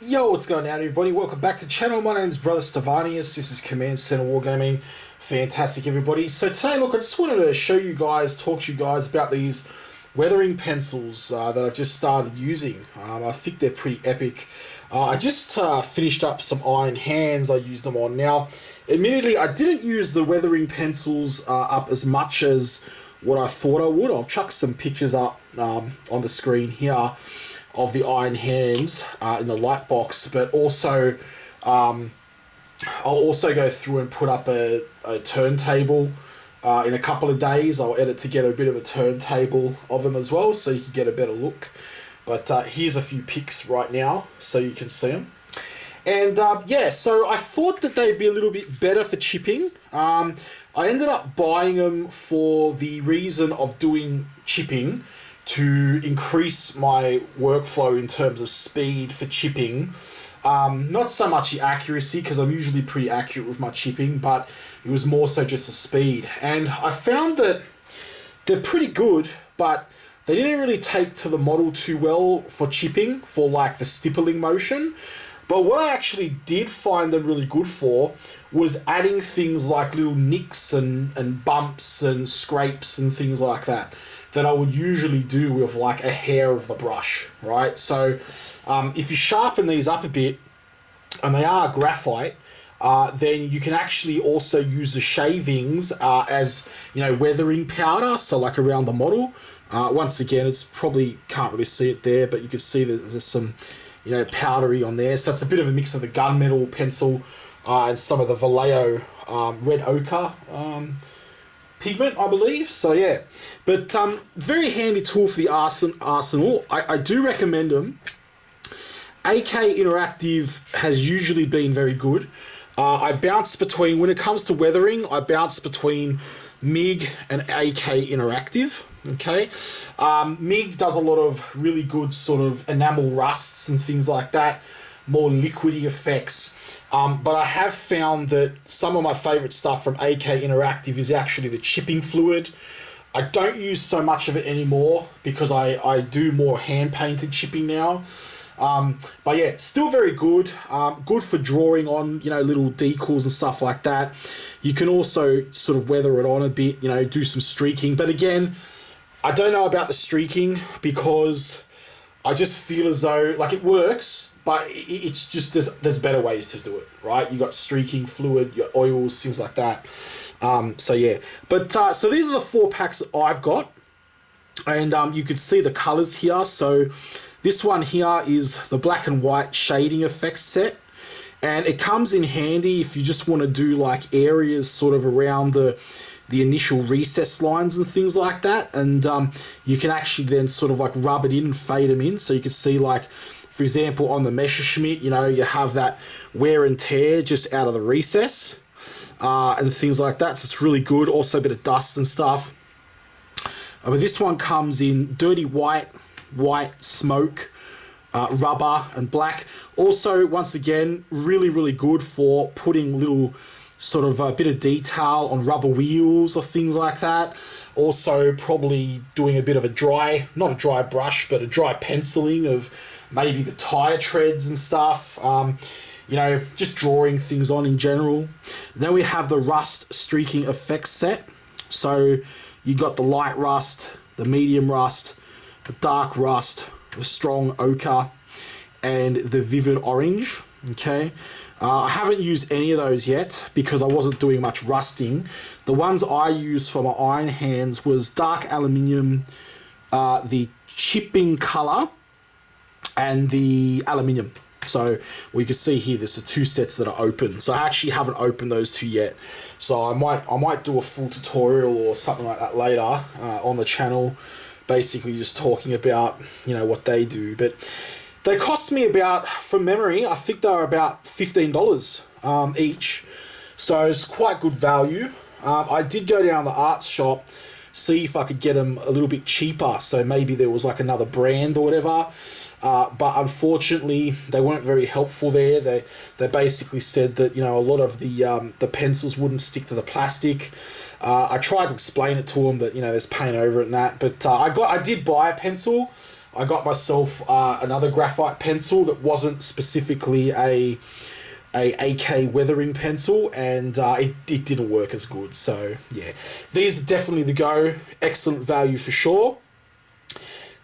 Yo, what's going on, everybody? Welcome back to the channel. My name's Brother Stavanius. This is Command Center Wargaming. Fantastic, everybody. So today, look, I just wanted to show you guys, talk to you guys about these weathering pencils that I've just started using. I think they're pretty epic. I just finished up some iron hands I used them on. Now, admittedly, I didn't use the weathering pencils up as much as what I thought I would. I'll chuck some pictures up on the screen here of the iron hands in the light box, but also I'll also go through and put up a turntable in a couple of days. I'll edit together a bit of a turntable of them as well, so you can get a better look. But here's a few pics right now, so you can see them. And yeah, so I thought that they'd be a little bit better for chipping. I ended up buying them for the reason of doing chipping, to increase my workflow in terms of speed for chipping. Not so much the accuracy, because I'm usually pretty accurate with my chipping, but it was more so just the speed. And I found that they're pretty good, but they didn't really take to the model too well for chipping, for like the stippling motion. But what I actually did find them really good for was adding things like little nicks and bumps and scrapes and things like that I would usually do with like a hair of the brush, right? So if you sharpen these up a bit, and they are graphite, then you can actually also use the shavings as, you know, weathering powder, so like around the model. Once again, it's probably, can't really see it there, but you can see that there's some, you know, powdery on there. So it's a bit of a mix of the gunmetal pencil and some of the Vallejo red ochre pigment, I believe. So yeah, but very handy tool for the arsenal. I do recommend them. AK Interactive has usually been very good. I bounce between, when it comes to weathering, I bounce between MIG and AK Interactive. Okay, MIG does a lot of really good sort of enamel rusts and things like that, more liquidy effects. But I have found that some of my favourite stuff from AK Interactive is actually the chipping fluid. I don't use so much of it anymore because I do more hand-painted chipping now. But yeah, still very good. Good for drawing on, you know, little decals and stuff like that. You can also sort of weather it on a bit, you know, do some streaking. But again, I don't know about the streaking because I just feel as though, like, it works, but it's just, there's better ways to do it, right? You got streaking fluid, your oils, things like that. So yeah, but so these are the 4 packs that I've got, and you can see the colors here. So this one here is the black and white shading effects set, and it comes in handy if you just want to do like areas sort of around the initial recess lines and things like that, and you can actually then sort of like rub it in and fade them in, so you can see, like, for example, on the Messerschmitt, you know, you have that wear and tear just out of the recess and things like that, so it's really good. Also a bit of dust and stuff. But this one comes in dirty white, smoke, rubber and black. Also, once again, really good for putting little sort of a bit of detail on rubber wheels or things like that. Also probably doing a bit of a dry, not a dry brush, but a dry penciling of maybe the tire treads and stuff. You know, just drawing things on in general. Then we have the rust streaking effects set. So you got the light rust, the medium rust, the dark rust, the strong ochre, and the vivid orange. Okay. I haven't used any of those yet because I wasn't doing much rusting. The ones I used for my iron hands was dark aluminium, the chipping color, and the aluminium. So we can see here there's the 2 sets that are open. So I actually haven't opened those 2 yet. So I might do a full tutorial or something like that later on the channel, basically just talking about, you know, what they do. But they cost me about, from memory, I think they were about $15 each. So it's quite good value. I did go down the arts shop, see if I could get them a little bit cheaper. So maybe there was like another brand or whatever. But unfortunately, they weren't very helpful there. They basically said that, you know, a lot of the pencils wouldn't stick to the plastic. I tried to explain it to them that, you know, there's paint over it and that. But I did buy a pencil. I got myself another graphite pencil that wasn't specifically a AK weathering pencil, and it didn't work as good. So yeah, these are definitely the go. Excellent value for sure.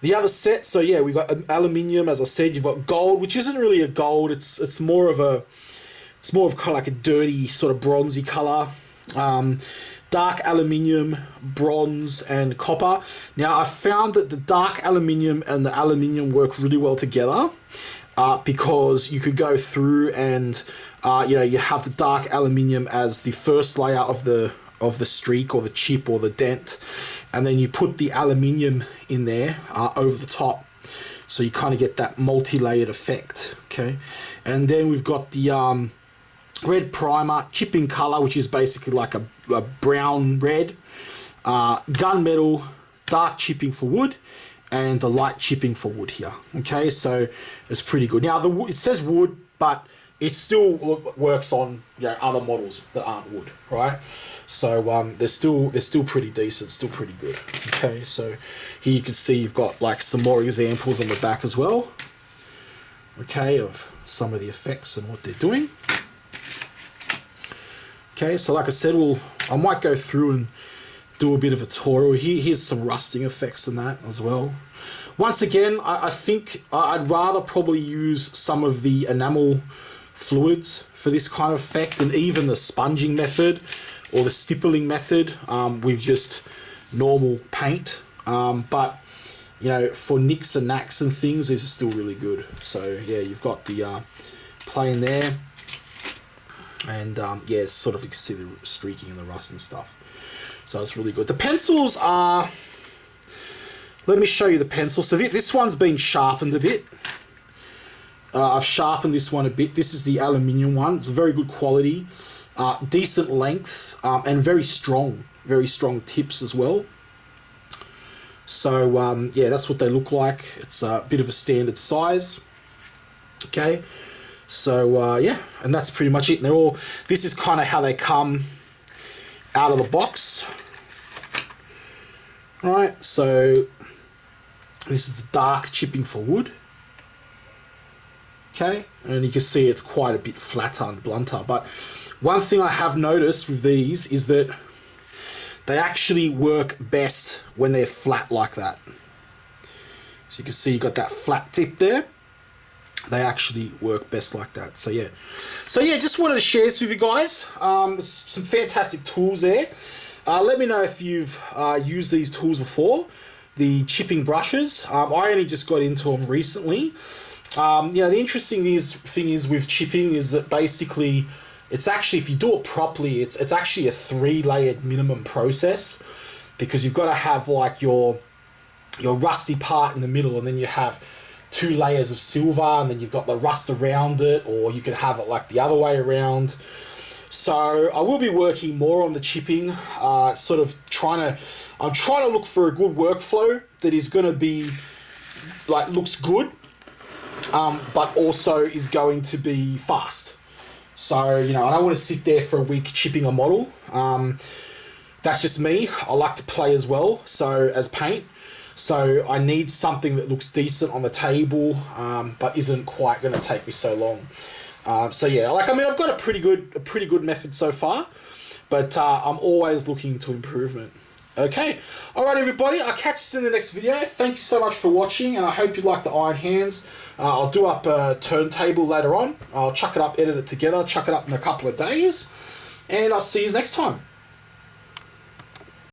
The other set, so yeah, we got aluminium, as I said. You've got gold, which isn't really a gold. It's more of kind of like a dirty sort of bronzy color. Dark aluminium, bronze, and copper. Now I found that the dark aluminium and the aluminium work really well together, because you could go through and you have the dark aluminium as the first layer of the streak or the chip or the dent, and then you put the aluminium in there over the top, so you kind of get that multi-layered effect. Okay, and then we've got the red primer, chipping color, which is basically like a brown red, gunmetal, dark chipping for wood, and the light chipping for wood here. Okay, so it's pretty good. Now it says wood, but it still works on other models that aren't wood, right? So they're still pretty decent, still pretty good. Okay, so here you can see you've got like some more examples on the back as well. Okay, of some of the effects and what they're doing. Okay, so like I said, I might go through and do a bit of a tutorial. Here's some rusting effects and that as well. Once again, I think I'd rather probably use some of the enamel fluids for this kind of effect, and even the sponging method or the stippling method with just normal paint. But for nicks and knacks and things, this is still really good. So yeah, you've got the plain there, and yeah, it's sort of, you can see the streaking and the rust and stuff. So it's really good. The pencils are, let me show you the pencil. So this one's been sharpened a bit. I've sharpened this one a bit. This is the aluminium one. It's very good quality, decent length, and very strong tips as well. So yeah, that's what they look like. It's a bit of a standard size. Okay, so yeah, and that's pretty much it. And they're all, this is kind of how they come out of the box. All right, so this is the dark chipping for wood. Okay, and you can see it's quite a bit flatter and blunter. But one thing I have noticed with these is that they actually work best when they're flat like that. So you can see you got that flat tip there. They actually work best like that. So yeah, just wanted to share this with you guys. Some fantastic tools there. Let me know if you've used these tools before. The chipping brushes. I only just got into them recently. The interesting thing is with chipping is that basically it's actually, if you do it properly, it's actually a 3-layered minimum process, because you've got to have like your rusty part in the middle, and then you have 2 layers of silver, and then you've got the rust around it, or you could have it like the other way around. So I will be working more on the chipping, I'm trying to look for a good workflow that is going to be like, looks good, but also is going to be fast. So, I don't want to sit there for a week chipping a model. That's just me. I like to play as well, so as paint. So I need something that looks decent on the table, but isn't quite going to take me so long. So yeah, I've got a pretty good method so far, but I'm always looking to improvement. Okay, all right, everybody. I'll catch you in the next video. Thank you so much for watching, and I hope you like the iron hands. I'll do up a turntable later on. I'll chuck it up, edit it together, chuck it up in a couple of days, and I'll see you next time.